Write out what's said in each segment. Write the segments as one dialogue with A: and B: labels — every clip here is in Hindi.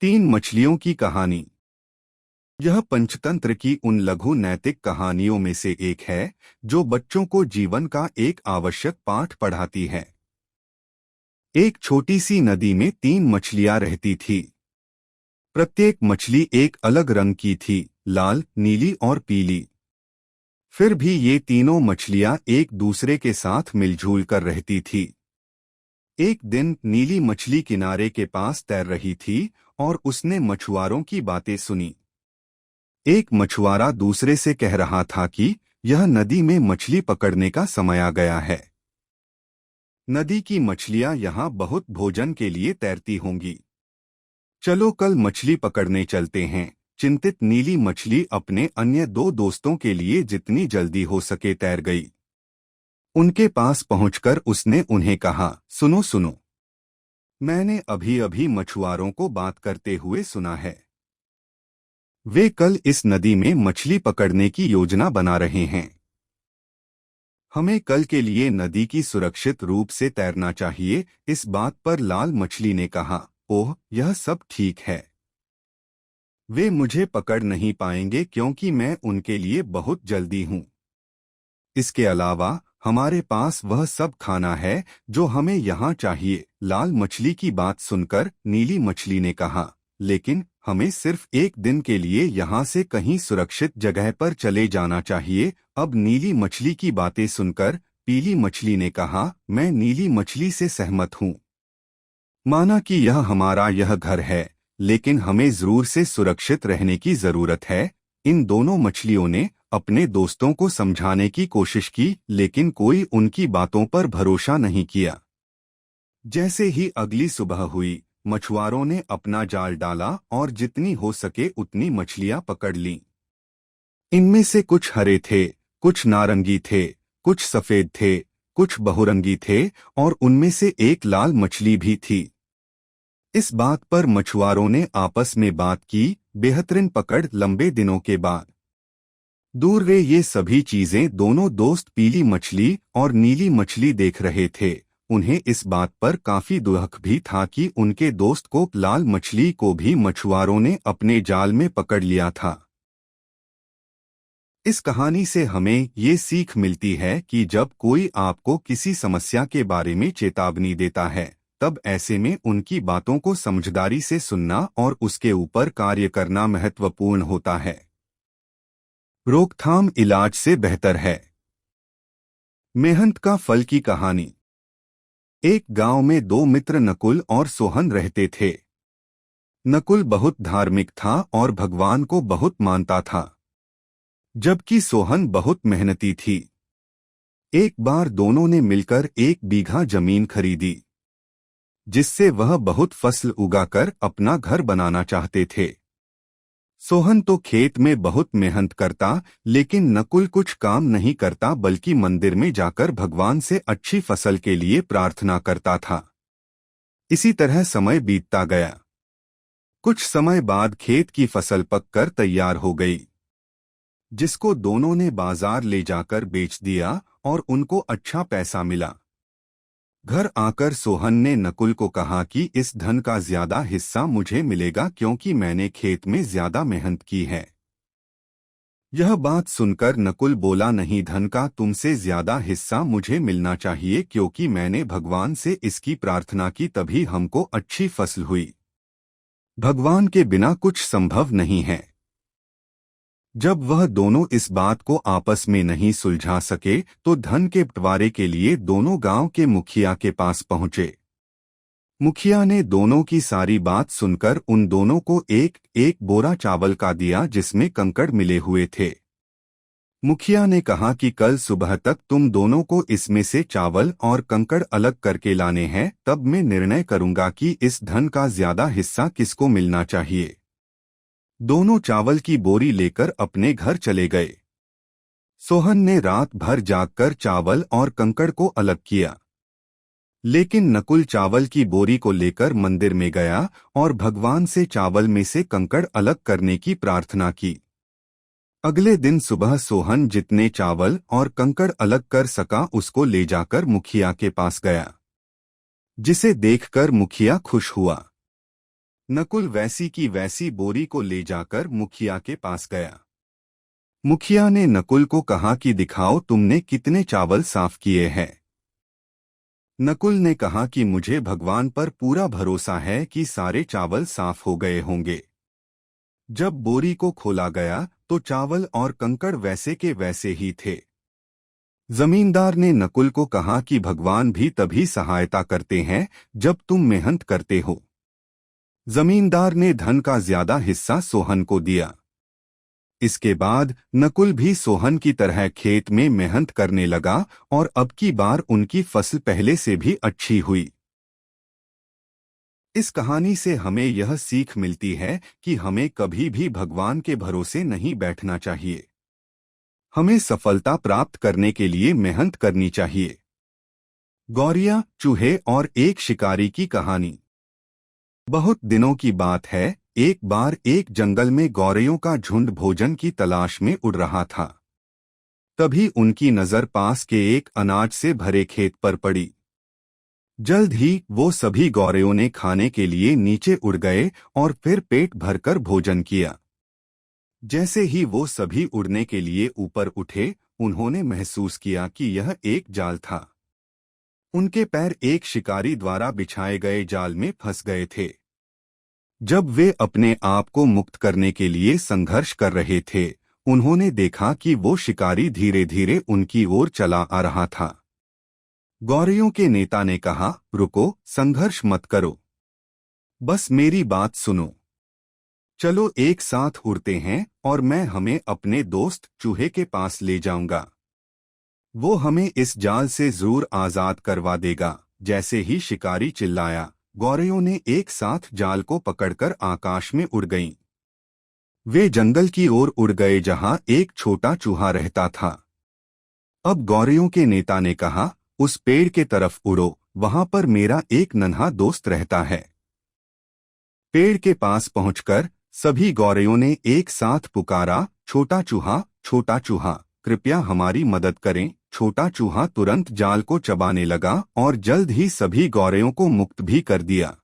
A: तीन मछलियों की कहानी। यह पंचतंत्र की उन लघु नैतिक कहानियों में से एक है जो बच्चों को जीवन का एक आवश्यक पाठ पढ़ाती है। एक छोटी सी नदी में तीन मछलियां रहती थी। प्रत्येक मछली एक अलग रंग की थी, लाल, नीली और पीली। फिर भी ये तीनों मछलियां एक दूसरे के साथ मिलजुल कर रहती थी। एक दिन नीली मछली किनारे के पास तैर रही थी और उसने मछुआरों की बातें सुनी। एक मछुआरा दूसरे से कह रहा था कि यह नदी में मछली पकड़ने का समय आ गया है। नदी की मछलियां यहाँ बहुत भोजन के लिए तैरती होंगी। चलो कल मछली पकड़ने चलते हैं। चिंतित नीली मछली अपने अन्य दो दोस्तों के लिए जितनी जल्दी हो सके तैर गई। उनके पास पहुंचकर उसने उन्हें कहा, सुनो सुनो, मैंने अभी अभी मछुआरों को बात करते हुए सुना है। वे कल इस नदी में मछली पकड़ने की योजना बना रहे हैं। हमें कल के लिए नदी की सुरक्षित रूप से तैरना चाहिए। इस बात पर लाल मछली ने कहा, ओह, यह सब ठीक है। वे मुझे पकड़ नहीं पाएंगे क्योंकि मैं उनके लिए बहुत जल्दी हूँ। इसके अलावा हमारे पास वह सब खाना है जो हमें यहाँ चाहिए। लाल मछली की बात सुनकर नीली मछली ने कहा, लेकिन हमें सिर्फ एक दिन के लिए यहाँ से कहीं सुरक्षित जगह पर चले जाना चाहिए। अब नीली मछली की बातें सुनकर पीली मछली ने कहा, मैं नीली मछली से सहमत हूँ। माना कि यह घर है, लेकिन हमें जरूर से सुरक्षित रहने की जरूरत है। इन दोनों मछलियों ने अपने दोस्तों को समझाने की कोशिश की, लेकिन कोई उनकी बातों पर भरोसा नहीं किया। जैसे ही अगली सुबह हुई, मछुआरों ने अपना जाल डाला और जितनी हो सके उतनी मछलियां पकड़ लीं। इनमें से कुछ हरे थे, कुछ नारंगी थे, कुछ सफेद थे, कुछ बहुरंगी थे और उनमें से एक लाल मछली भी थी। इस बात पर मछुआरों ने आपस में बात की, बेहतरीन पकड़ लंबे दिनों के बाद। दूर वे ये सभी चीजें दोनों दोस्त पीली मछली और नीली मछली देख रहे थे। उन्हें इस बात पर काफी दुख भी था कि उनके दोस्त को, लाल मछली को भी मछुआरों ने अपने जाल में पकड़ लिया था। इस कहानी से हमें ये सीख मिलती है कि जब कोई आपको किसी समस्या के बारे में चेतावनी देता है, तब ऐसे में उनकी बातों को समझदारी से सुनना और उसके ऊपर कार्य करना महत्वपूर्ण होता है। रोकथाम इलाज से बेहतर है। मेहनत का फल की कहानी। एक गांव में दो मित्र नकुल और सोहन रहते थे। नकुल बहुत धार्मिक था और भगवान को बहुत मानता था, जबकि सोहन बहुत मेहनती थी। एक बार दोनों ने मिलकर 1 बीघा जमीन खरीदी, जिससे वह बहुत फसल उगाकर अपना घर बनाना चाहते थे। सोहन तो खेत में बहुत मेहनत करता, लेकिन नकुल कुछ काम नहीं करता बल्कि मंदिर में जाकर भगवान से अच्छी फसल के लिए प्रार्थना करता था। इसी तरह समय बीतता गया। कुछ समय बाद खेत की फसल पककर तैयार हो गई, जिसको दोनों ने बाजार ले जाकर बेच दिया और उनको अच्छा पैसा मिला। घर आकर सोहन ने नकुल को कहा कि इस धन का ज्यादा हिस्सा मुझे मिलेगा क्योंकि मैंने खेत में ज्यादा मेहनत की है। यह बात सुनकर नकुल बोला, नहीं, धन का तुमसे ज्यादा हिस्सा मुझे मिलना चाहिए क्योंकि मैंने भगवान से इसकी प्रार्थना की, तभी हमको अच्छी फसल हुई। भगवान के बिना कुछ संभव नहीं है। जब वह दोनों इस बात को आपस में नहीं सुलझा सके तो धन के बंटवारे के लिए दोनों गांव के मुखिया के पास पहुंचे। मुखिया ने दोनों की सारी बात सुनकर उन दोनों को एक एक बोरा चावल का दिया जिसमें कंकड़ मिले हुए थे। मुखिया ने कहा कि कल सुबह तक तुम दोनों को इसमें से चावल और कंकड़ अलग करके लाने हैं, तब मैं निर्णय करूंगा कि इस धन का ज्यादा हिस्सा किसको मिलना चाहिए। दोनों चावल की बोरी लेकर अपने घर चले गए। सोहन ने रात भर जागकर चावल और कंकड़ को अलग किया, लेकिन नकुल चावल की बोरी को लेकर मंदिर में गया और भगवान से चावल में से कंकड़ अलग करने की प्रार्थना की। अगले दिन सुबह सोहन जितने चावल और कंकड़ अलग कर सका उसको ले जाकर मुखिया के पास गया। जिसे देखकर मुखिया खुश हुआ। नकुल वैसी की वैसी बोरी को ले जाकर मुखिया के पास गया। मुखिया ने नकुल को कहा कि दिखाओ तुमने कितने चावल साफ किए हैं। नकुल ने कहा कि मुझे भगवान पर पूरा भरोसा है कि सारे चावल साफ हो गए होंगे। जब बोरी को खोला गया तो चावल और कंकड़ वैसे के वैसे ही थे। जमींदार ने नकुल को कहा कि भगवान भी तभी सहायता करते हैं जब तुम मेहनत करते हो। जमींदार ने धन का ज्यादा हिस्सा सोहन को दिया। इसके बाद नकुल भी सोहन की तरह खेत में मेहनत करने लगा और अब की बार उनकी फसल पहले से भी अच्छी हुई। इस कहानी से हमें यह सीख मिलती है कि हमें कभी भी भगवान के भरोसे नहीं बैठना चाहिए। हमें सफलता प्राप्त करने के लिए मेहनत करनी चाहिए। गौरिया, चूहे और एक शिकारी की कहानी। बहुत दिनों की बात है, एक बार एक जंगल में गौरैयों का झुंड भोजन की तलाश में उड़ रहा था। तभी उनकी नजर पास के एक अनाज से भरे खेत पर पड़ी। जल्द ही वो सभी गौरैयों ने खाने के लिए नीचे उड़ गए और फिर पेट भरकर भोजन किया। जैसे ही वो सभी उड़ने के लिए ऊपर उठे, उन्होंने महसूस किया कि यह एक जाल था। उनके पैर एक शिकारी द्वारा बिछाए गए जाल में फंस गए थे। जब वे अपने आप को मुक्त करने के लिए संघर्ष कर रहे थे, उन्होंने देखा कि वो शिकारी धीरे धीरे उनकी ओर चला आ रहा था। गौरैयों के नेता ने कहा, रुको, संघर्ष मत करो, बस मेरी बात सुनो। चलो एक साथ उड़ते हैं और मैं हमें अपने दोस्त चूहे के पास ले जाऊंगा। वो हमें इस जाल से जरूर आजाद करवा देगा। जैसे ही शिकारी चिल्लाया, गौरैयों ने एक साथ जाल को पकड़कर आकाश में उड़ गईं। वे जंगल की ओर उड़ गए जहां एक छोटा चूहा रहता था। अब गौरैयों के नेता ने कहा, उस पेड़ के तरफ उड़ो, वहां पर मेरा एक नन्हा दोस्त रहता है। पेड़ के पास पहुंचकर सभी गौरैयों ने एक साथ पुकारा, छोटा चूहा, छोटा चूहा, कृपया हमारी मदद करें। छोटा चूहा तुरंत जाल को चबाने लगा और जल्द ही सभी गौरैयों को मुक्त भी कर दिया।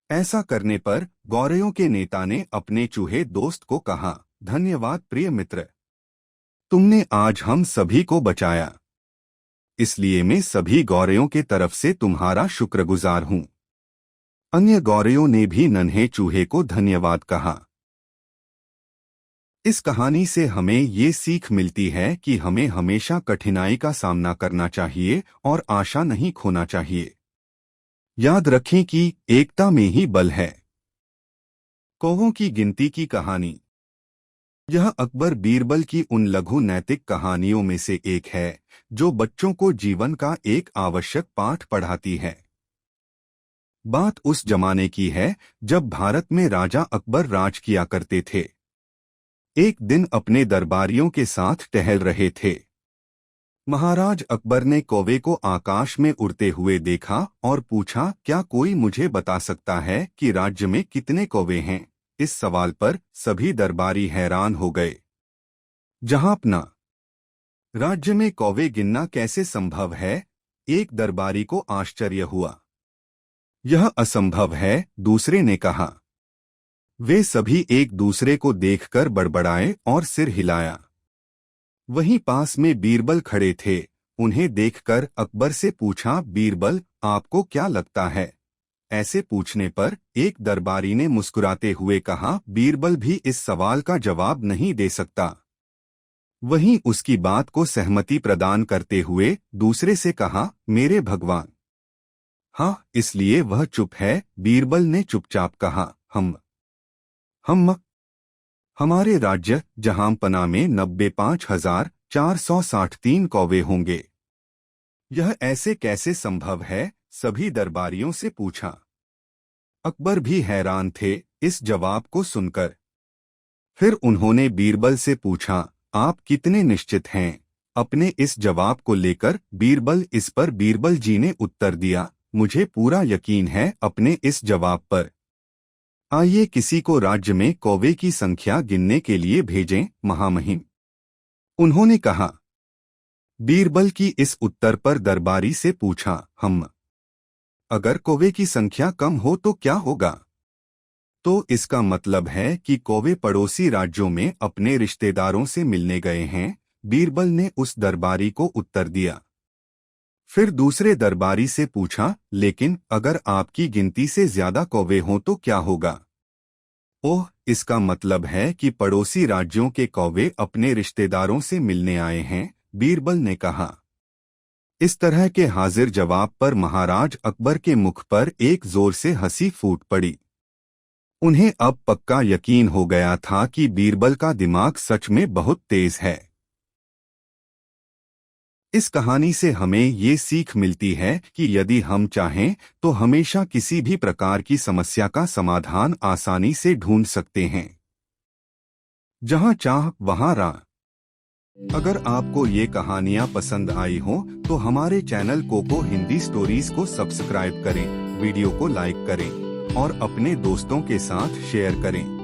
A: ऐसा करने पर गौरैयों के नेता ने अपने चूहे दोस्त को कहा, धन्यवाद प्रिय मित्र, तुमने आज हम सभी को बचाया, इसलिए मैं सभी गौरैयों के तरफ से तुम्हारा शुक्रगुजार हूँ। अन्य गौरैयों ने भी नन्हे चूहे को धन्यवाद कहा। इस कहानी से हमें ये सीख मिलती है कि हमें हमेशा कठिनाई का सामना करना चाहिए और आशा नहीं खोना चाहिए। याद रखें कि एकता में ही बल है। कौवों की गिनती की कहानी। यह अकबर बीरबल की उन लघु नैतिक कहानियों में से एक है जो बच्चों को जीवन का एक आवश्यक पाठ पढ़ाती है। बात उस जमाने की है जब भारत में राजा अकबर राज किया करते थे। एक दिन अपने दरबारियों के साथ टहल रहे थे। महाराज अकबर ने कौवे को आकाश में उड़ते हुए देखा और पूछा, क्या कोई मुझे बता सकता है कि राज्य में कितने कौवे हैं? इस सवाल पर सभी दरबारी हैरान हो गए। जहांपना, राज्य में कौवे गिनना कैसे संभव है? एक दरबारी को आश्चर्य हुआ। यह असंभव है, दूसरे ने कहा। वे सभी एक दूसरे को देखकर बड़बड़ाए और सिर हिलाया। वहीं पास में बीरबल खड़े थे। उन्हें देखकर अकबर से पूछा, बीरबल, आपको क्या लगता है? ऐसे पूछने पर एक दरबारी ने मुस्कुराते हुए कहा, बीरबल भी इस सवाल का जवाब नहीं दे सकता। वहीं उसकी बात को सहमति प्रदान करते हुए दूसरे से कहा, मेरे भगवान। हाँ, इसलिए वह चुप है। बीरबल ने चुपचाप कहा, हम हमारे राज्य जहांपना में 95,463 कौवे होंगे। यह ऐसे कैसे संभव है? सभी दरबारियों से पूछा। अकबर भी हैरान थे इस जवाब को सुनकर। फिर उन्होंने बीरबल से पूछा, आप कितने निश्चित हैं अपने इस जवाब को लेकर? बीरबल जी ने उत्तर दिया, मुझे पूरा यकीन है अपने इस जवाब पर। आइए किसी को राज्य में कौवे की संख्या गिनने के लिए भेजें, महामहिम। उन्होंने कहा। बीरबल की इस उत्तर पर दरबारी से पूछा, हम अगर कौवे की संख्या कम हो तो क्या होगा? तो इसका मतलब है कि कौवे पड़ोसी राज्यों में अपने रिश्तेदारों से मिलने गए हैं, बीरबल ने उस दरबारी को उत्तर दिया। फिर दूसरे दरबारी से पूछा, लेकिन अगर आपकी गिनती से ज्यादा कौवे हों तो क्या होगा? ओह, इसका मतलब है कि पड़ोसी राज्यों के कौवे अपने रिश्तेदारों से मिलने आए हैं, बीरबल ने कहा। इस तरह के हाजिर जवाब पर महाराज अकबर के मुख पर एक जोर से हंसी फूट पड़ी। उन्हें अब पक्का यकीन हो गया था कि बीरबल का दिमाग सच में बहुत तेज है। इस कहानी से हमें ये सीख मिलती है कि यदि हम चाहें तो हमेशा किसी भी प्रकार की समस्या का समाधान आसानी से ढूंढ सकते हैं। जहां चाह वहां राह। अगर आपको ये कहानियां पसंद आई हो तो हमारे चैनल कोको हिंदी स्टोरीज को सब्सक्राइब करें, वीडियो को लाइक करें और अपने दोस्तों के साथ शेयर करें।